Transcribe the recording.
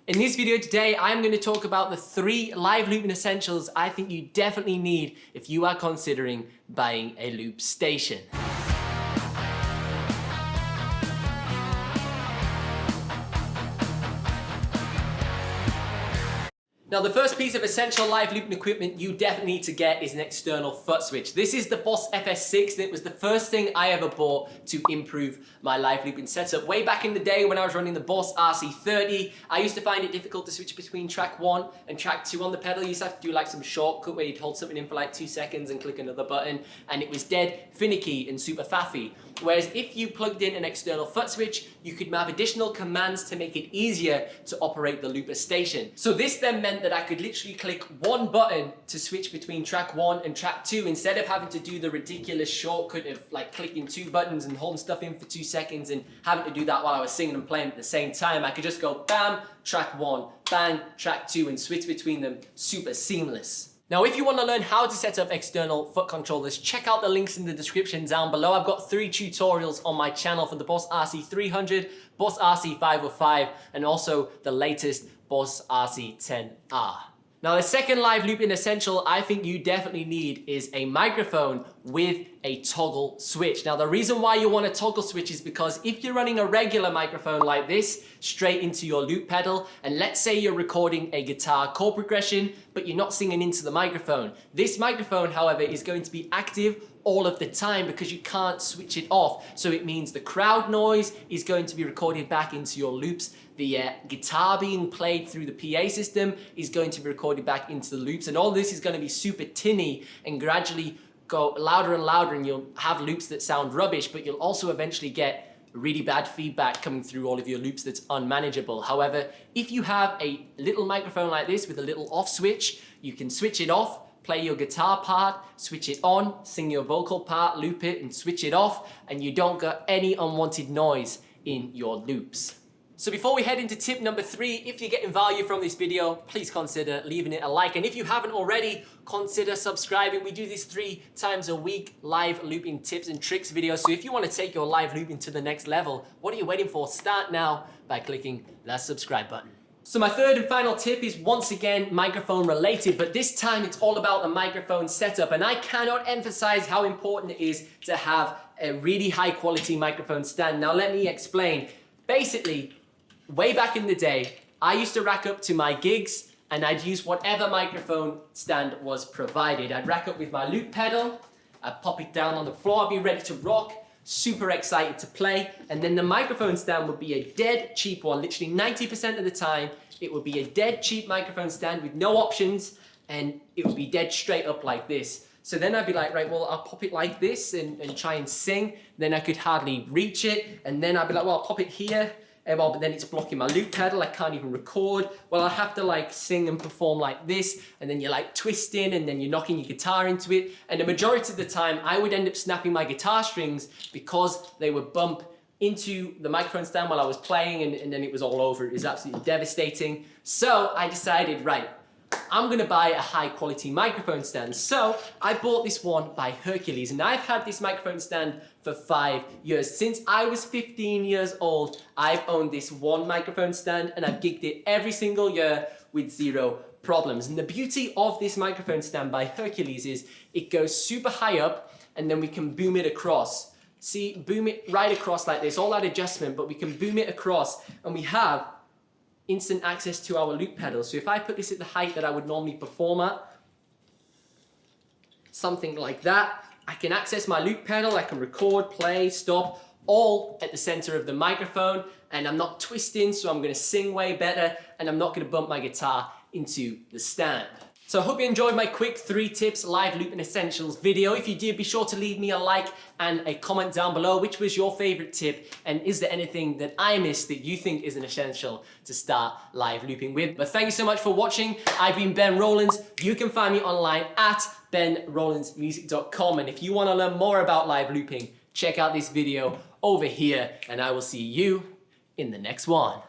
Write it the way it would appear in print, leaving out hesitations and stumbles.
In this video today, I'm going to talk about the 3 live looping essentials I think you definitely need if you are considering buying a loop station. Now, the first piece of essential live looping equipment you definitely need to get is an external Footswitch. This is the Boss FS6 and it was the first thing I ever bought to improve my live looping setup. Way back in the day when I was running the Boss RC30, I used to find it difficult to switch between track 1 and track 2 on the pedal. You used to have to do like some shortcut where you'd hold something in for like 2 seconds and click another button, and it was dead finicky and super faffy. Whereas if you plugged in an external Footswitch, you could have additional commands to make it easier to operate the looper station. So this then meant that I could literally click one button to switch between track 1 and track 2 instead of having to do the ridiculous shortcut of like clicking 2 buttons and holding stuff in for 2 seconds and having to do that while I was singing and playing at the same time. I could just go bam, track 1, bang, track 2 and switch between them super seamless. Now, if you want to learn how to set up external foot controllers, check out the links in the description down below. I've got 3 tutorials on my channel for the Boss RC300, Boss RC505, and also the latest Boss RC10R. Now, the second live looping essential I think you definitely need is a microphone with a toggle switch. Now, the reason why you want a toggle switch is because if you're running a regular microphone like this straight into your loop pedal, and let's say you're recording a guitar chord progression, but you're not singing into the microphone. This microphone, however, is going to be active all of the time because you can't switch it off. So it means the crowd noise is going to be recorded back into your loops. The guitar being played through the PA system is going to be recorded back into the loops, and all this is going to be super tinny and gradually go louder and louder, and you'll have loops that sound rubbish, but you'll also eventually get really bad feedback coming through all of your loops that's unmanageable. However, if you have a little microphone like this with a little off switch, you can switch it off, play your guitar part, switch it on, sing your vocal part, loop it and switch it off, and you don't get any unwanted noise in your loops. So before we head into tip number 3, if you're getting value from this video, please consider leaving it a like. And if you haven't already, consider subscribing. We do this 3 times a week, live looping tips and tricks videos. So if you want to take your live looping to the next level, what are you waiting for? Start now by clicking that subscribe button. So my third and final tip is once again microphone related, but this time it's all about the microphone setup. And I cannot emphasize how important it is to have a really high quality microphone stand. Now let me explain. Basically, way back in the day, I used to rack up to my gigs and I'd use whatever microphone stand was provided. I'd rack up with my loop pedal, I'd pop it down on the floor, I'd be ready to rock, super excited to play, and then the microphone stand would be a dead cheap one. Literally 90% of the time, it would be a dead cheap microphone stand with no options, and it would be dead straight up like this. So then I'd be like, right, well, I'll pop it like this and try and sing. Then I could hardly reach it, and then I'd be like, well, I'll pop it here. Well, but then it's blocking my loop pedal, I can't even record. Well, I'll have to like sing and perform like this, and then you're like twisting, and then you're knocking your guitar into it. And the majority of the time, I would end up snapping my guitar strings because they would bump into the microphone stand while I was playing, and then it was all over. It was absolutely devastating. So I decided, right, I'm gonna buy a high quality microphone stand. So I bought this one by Hercules, and I've had this microphone stand for 5 years. Since I was 15 years old, I've owned this one microphone stand, and I've gigged it every single year with 0 problems. And the beauty of this microphone stand by Hercules is it goes super high up, and then we can boom it across. See, boom it right across like this, all that adjustment, but we can boom it across, and we have instant access to our loop pedal. So if I put this at the height that I would normally perform at, something like that, I can access my loop pedal, I can record, play, stop, all at the center of the microphone, and I'm not twisting, so I'm gonna sing way better, and I'm not gonna bump my guitar into the stand. So I hope you enjoyed my quick 3 tips live looping essentials video. If you did, be sure to leave me a like and a comment down below. Which was your favorite tip, and is there anything that I missed that you think is an essential to start live looping with? But thank you so much for watching. I've been Ben Rowlands. You can find me online at benrowlandsmusic.com, and if you want to learn more about live looping, check out this video over here, and I will see you in the next one.